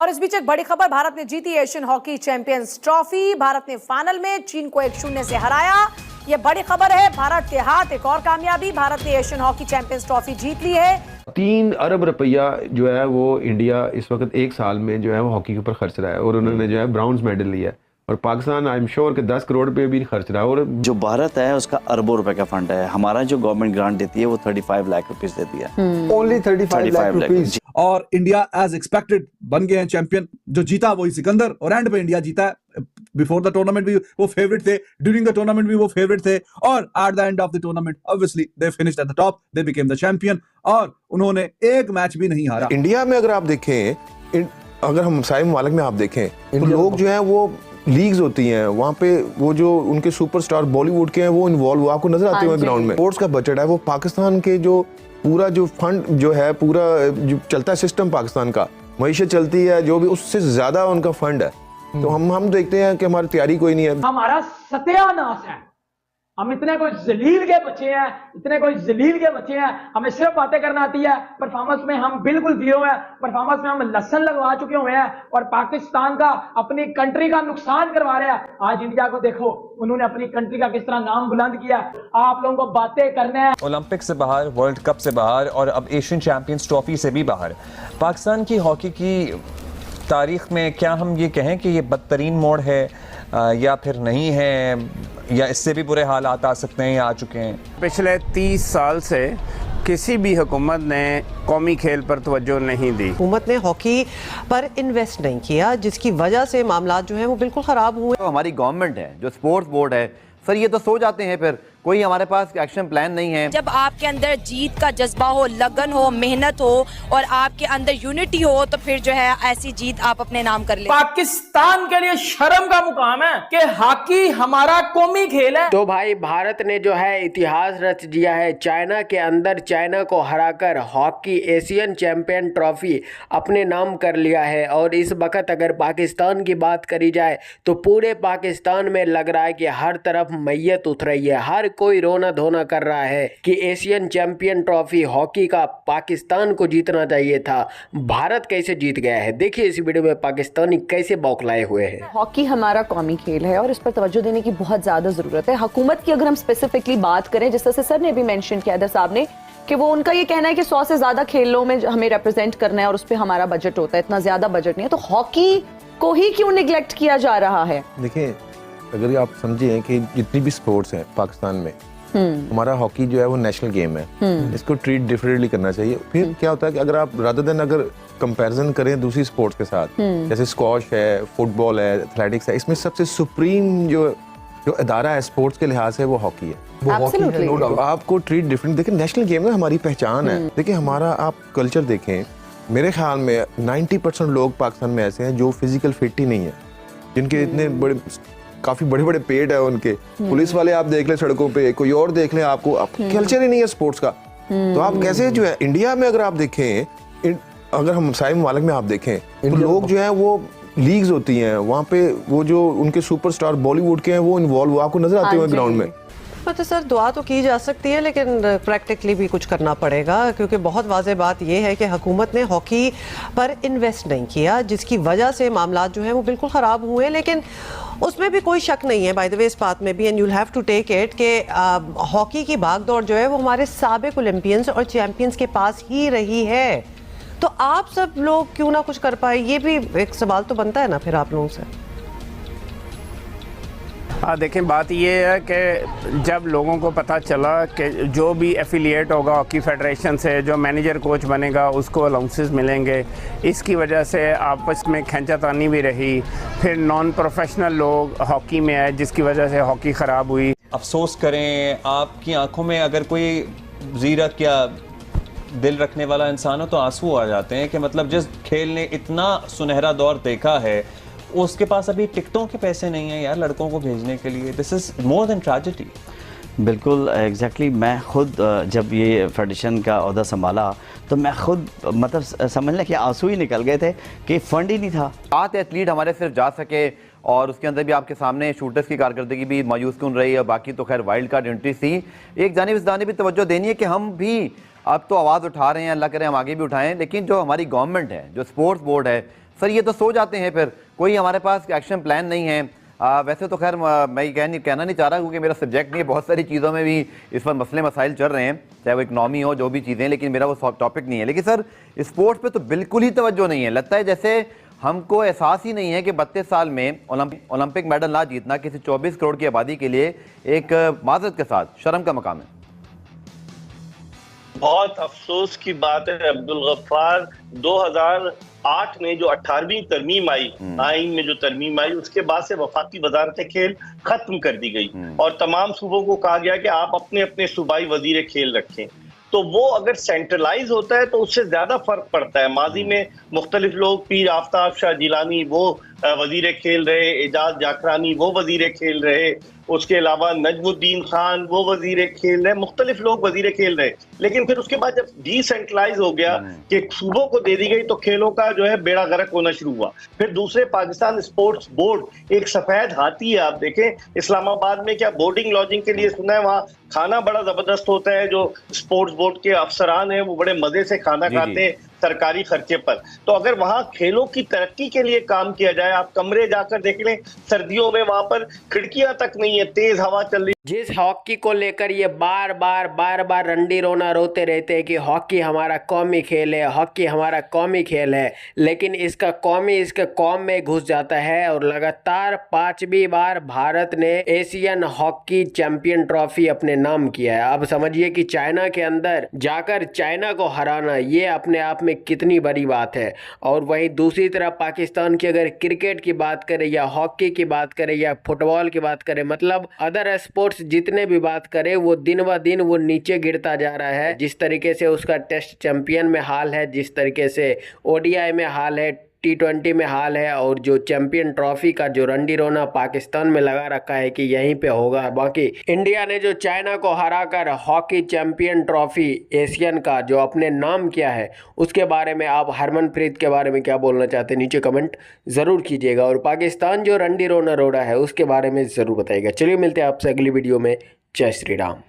और इस बीच एक बड़ी खबर, भारत ने जीती Asian hockey champions trophy. Bharat ने फाइनल में चीन को 1-0 से हराया। ये बड़ी खबर है, भारत के हाथ एक और कामयाबी, भारत ने एशियन हॉकी चैंपियंस ट्रॉफी जीत ली है। 3 अरब रुपया जो है वो इंडिया इस वक्त एक साल में जो है वो हॉकी के ऊपर खर्च रहा है और उन्होंने जो है ब्राउन्ज मेडल लिया है और पाकिस्तान आई एम श्योर कि 10 करोड़ पे भी खर्च रहा है। और जो भारत है उसका अरबों रुपए का फंड है, हमारा जो गवर्नमेंट ग्रांट देती है वो 35 लाख रुपीस देती है। Only 35 lakh rupees. और इंडिया एज एक्सपेक्टेड बन गए हैं चैंपियन। जो जीता वही सिकंदर और एंड पे इंडिया जीता है। बिफोर द टूर्नामेंट भी वो फेवरेट थे, ड्यूरिंग द टूर्नामेंट भी वो फेवरेट थे और at the end of the tournament obviously they finished at the top, they became the champion और उन्होंने एक मैच भी नहीं हारा। इंडिया में अगर आप देखें, अगर हम सारे ममालिक में आप देखें, लोग जो है वो लीग्स होती हैं वहाँ पे वो जो उनके सुपरस्टार बॉलीवुड के हैं वो इन्वॉल्व आपको नजर आते हुए ग्राउंड में। स्पोर्ट्स का बजट है वो पाकिस्तान के जो पूरा जो फंड जो है पूरा जो चलता है सिस्टम पाकिस्तान का, मईशत चलती है जो भी, उससे ज्यादा उनका फंड है। तो हम देखते हैं कि हमारी तैयारी कोई नहीं है। हमारा सत्यानाश है। हम इतने कोई जलील के बच्चे हैं, इतने कोई जलील के बच्चे हैं, हमें सिर्फ बातें करना आती है। परफॉर्मेंस में हम बिल्कुल जीरो है, परफॉर्मेंस में हम लसन लगवा चुके हुए हैं और पाकिस्तान का, अपनी कंट्री का नुकसान करवा रहे हैं। आज इंडिया को देखो, उन्होंने अपनी कंट्री का किस तरह नाम बुलंद किया। आप लोगों को बातें करने हैं। ओलंपिक से बाहर, वर्ल्ड कप से बाहर और अब एशियन चैंपियंस ट्रॉफी से भी बाहर, पाकिस्तान की हॉकी की तारीख में क्या हम ये कहें कि ये बदतरीन मोड़ है या फिर नहीं है, या इससे भी बुरे हालात आ सकते हैं या आ चुके हैं? पिछले 30 साल से किसी भी हुकूमत ने कौमी खेल पर तवज्जो नहीं दी। हुकूमत ने हॉकी पर इन्वेस्ट नहीं किया, जिसकी वजह से मामला जो है वो बिल्कुल ख़राब हुए। तो हमारी गवर्नमेंट है, जो स्पोर्ट्स बोर्ड है, सर ये तो सो जाते हैं, फिर कोई हमारे पास एक्शन प्लान नहीं है। जब आपके अंदर जीत का जज्बा हो, लगन हो, मेहनत हो और आपके अंदर यूनिटी हो, तो फिर जो है ऐसी जीत आप अपने नाम कर ले। पाकिस्तान के लिए शर्म का मुकाम है कि हॉकी हमारा कौमी खेल है। तो भाई भारत ने जो है इतिहास रच दिया है। चाइना के अंदर चाइना को हराकर हॉकी एशियन चैंपियन ट्रॉफी अपने नाम कर लिया है। और इस वक्त अगर पाकिस्तान की बात करी जाए तो पूरे पाकिस्तान में लग रहा है कि हर तरफ मैयत उठ रही है, हर कोई रोना धोना कर रहा है कि एशियन चैंपियन ट्रॉफी हॉकी का पाकिस्तान को जीतना चाहिए था। भारत कैसे जीत गया है, देखिए इस वीडियो में पाकिस्तानी कैसे बौखलाए हुए हैं। हॉकी हमारा कौमी खेल है और इस पर तवज्जो देने की बहुत ज्यादा जरूरत है। हुकूमत की अगर हम स्पेसिफिकली बात करें, जिस तरह से सर ने भी मेंशन किया था साहब ने, कि वो उनका ये कहना है कि 100 से ज्यादा खेलों में हमें रिप्रेजेंट करना है और उस पर हमारा बजट होता है, इतना ज्यादा बजट नहीं है, तो हॉकी को ही क्यों निगलेक्ट किया जा रहा है? देखिए, अगर आप समझे कि जितनी भी स्पोर्ट्स हैं पाकिस्तान में, हमारा हॉकी जो है वो नेशनल गेम है, इसको ट्रीट डिफरेंटली करना चाहिए। फिर क्या होता है कि अगर आप रादर देन अगर कंपैरिजन करें दूसरी स्पोर्ट्स के साथ, जैसे स्क्वॉश है, फुटबॉल है, एथलेटिक्स है, इसमें सबसे सुप्रीम जो अदारा है स्पोर्ट्स के लिहाज से वो हॉकी है। वो हॉकी है, नो डाउट। आपको ट्रीट डिफरेंट, देखिए नेशनल गेम है, हमारी पहचान है। देखिए हमारा आप कल्चर देखें, मेरे ख्याल में 90% लोग पाकिस्तान में ऐसे हैं जो फिजिकल फिट ही नहीं है, जिनके इतने बड़े काफी बड़े बड़े पेट है उनके। पुलिस वाले आप देख ले सड़कों पे, कोई और देख ले, आपको कल्चर ही नहीं है स्पोर्ट्स का। तो आप कैसे जो है इंडिया में अगर आप देखें, अगर हम सारे ममालिक में आप देखें, तो लोग जो है वो लीग्स होती हैं वहाँ पे वो जो उनके सुपरस्टार बॉलीवुड के हैं वो इन्वॉल्व आपको नजर आते हुए ग्राउंड में। तो सर दुआ तो की जा सकती है, लेकिन प्रैक्टिकली भी कुछ करना पड़ेगा, क्योंकि बहुत वाज़ेह बात यह है कि हुकूमत ने हॉकी पर इन्वेस्ट नहीं किया, जिसकी वजह से मामला जो है वो बिल्कुल ख़राब हुए। लेकिन उसमें भी कोई शक नहीं है, बाय द वे, इस बात में भी, and you have to take it, कि हॉकी की भागदौड़ जो है वो हमारे साबिक ओलंपियंस और चैंपियंस के पास ही रही है। तो आप सब लोग क्यों ना कुछ कर पाए, ये भी एक सवाल तो बनता है ना फिर आप लोगों से। हाँ देखें, बात ये है कि जब लोगों को पता चला कि जो भी एफिलिएट होगा हॉकी फेडरेशन से, जो मैनेजर कोच बनेगा उसको अलाउंसेस मिलेंगे, इसकी वजह से आपस में खींचातानी भी रही। फिर नॉन प्रोफेशनल लोग हॉकी में आए, जिसकी वजह से हॉकी ख़राब हुई। अफसोस करें, आपकी आंखों में अगर कोई जीरत या दिल रखने वाला इंसान हो तो आंसू आ जाते हैं कि मतलब जिस खेल ने इतना सुनहरा दौर देखा है उसके पास अभी टिकटों के पैसे नहीं हैं यार लड़कों को भेजने के लिए। This is more than tragedy. बिल्कुल एग्जैक्टली। मैं खुद जब ये फेडरेशन का ओहदा संभाला तो मैं खुद मतलब समझ लें कि आंसू ही निकल गए थे कि फंड ही नहीं था। 7 एथलीट हमारे सिर्फ जा सके और उसके अंदर भी आपके सामने शूटर्स की कारकर्दगी भी मायूस क्यों रही है, बाकी तो खैर वाइल्ड कार्ड एंट्री थी। एक जानिब इस जानिब भी तवज्जो देनी है कि हम भी अब तो आवाज़ उठा रहे हैं, अल्लाह करे हम आगे भी उठाएं, लेकिन जो हमारी गवर्नमेंट है, जो स्पोर्ट्स बोर्ड है, सर ये तो सो जाते हैं, फिर कोई हमारे पास एक्शन प्लान नहीं है। वैसे तो खैर मैं कहना नहीं चाह रहा क्योंकि मेरा सब्जेक्ट नहीं है, बहुत सारी चीज़ों में भी इस पर मसले मसाइल चल रहे हैं, चाहे वो इकनॉमी हो जो भी चीज़ें, लेकिन मेरा वो टॉपिक नहीं है। लेकिन सर स्पोर्ट्स पे तो बिल्कुल ही तवज्जो नहीं है, लगता है जैसे हमको एहसास ही नहीं है कि 32 साल में ओलंपिक मेडल ना जीतना किसी 24 करोड़ की आबादी के लिए एक माजरत के साथ शर्म का मकाम है। बहुत अफसोस की बात है अब्दुल गफ्फार, 2008 में जो 18वीं तरमीम आई, आइन में जो तरमीम आई, उसके बाद से वफाकी वजारत खेल खत्म कर दी गई और तमाम सूबों को कहा गया कि आप अपने अपने सूबाई वजीर खेल रखें। तो वो अगर सेंट्रलाइज होता है तो उससे ज्यादा फर्क पड़ता है। माजी में मुख्तलिफ लोग, पीर आफ्ताब शाह जिलानी वो वजीर खेल रहे, एजाज जाकरानी वो वजीर खेल रहे, उसके अलावा नजमुद्दीन खान वो वजीर खेल रहे, मुख्तलिफ लोग वजीर खेल रहे। लेकिन फिर उसके बाद जब डिसेंट्रलाइज हो गया कि सूबों को दे दी गई तो खेलों का जो है बेड़ा गर्क होना शुरू हुआ। फिर दूसरे पाकिस्तान स्पोर्ट्स बोर्ड एक सफेद हाथी है। आप देखें इस्लामाबाद में क्या बोर्डिंग लॉजिंग के लिए सुना है, वहाँ खाना बड़ा जबरदस्त होता है। जो स्पोर्ट्स बोर्ड के अफसरान हैं वो बड़े मजे से खाना खाते हैं सरकारी खर्चे पर। तो अगर वहां खेलों की तरक्की के लिए काम किया जाए, आप कमरे जाकर देख लें, सर्दियों में वहां पर खिड़कियां तक नहीं है, तेज हवा चल रही। जिस हॉकी को लेकर ये बार बार रंडी रोना रोते रहते हैं कि हॉकी हमारा कौमी खेल है, हॉकी हमारा कौमी खेल है, लेकिन इसका कौमी इसके कौम में घुस जाता है और लगातार 5वीं बार भारत ने एशियन हॉकी चैंपियन ट्रॉफी अपने नाम किया है। अब समझिए कि चाइना के अंदर जाकर चाइना को हराना ये अपने आप में कितनी बड़ी बात है। और वहीं दूसरी तरफ पाकिस्तान की अगर क्रिकेट की बात करें या हॉकी की बात करें या फुटबॉल की बात करें, मतलब अदर स्पोर्ट्स जितने भी बात करें, वो दिन ब दिन वो नीचे गिरता जा रहा है। जिस तरीके से उसका टेस्ट चैंपियन में हाल है, जिस तरीके से ओडीआई में हाल है, T20 में हाल है, और जो चैंपियन ट्रॉफी का जो रंडी रोना पाकिस्तान में लगा रखा है कि यहीं पे होगा। बाकी इंडिया ने जो चाइना को हराकर हॉकी चैंपियन ट्रॉफी एशियन का जो अपने नाम किया है, उसके बारे में आप हरमनप्रीत के बारे में क्या बोलना चाहते हैं, नीचे कमेंट जरूर कीजिएगा। और पाकिस्तान जो रंडी रोना रोड़ा है उसके बारे में जरूर बताइएगा। चलिए मिलते हैं आपसे अगली वीडियो में। जय श्री राम।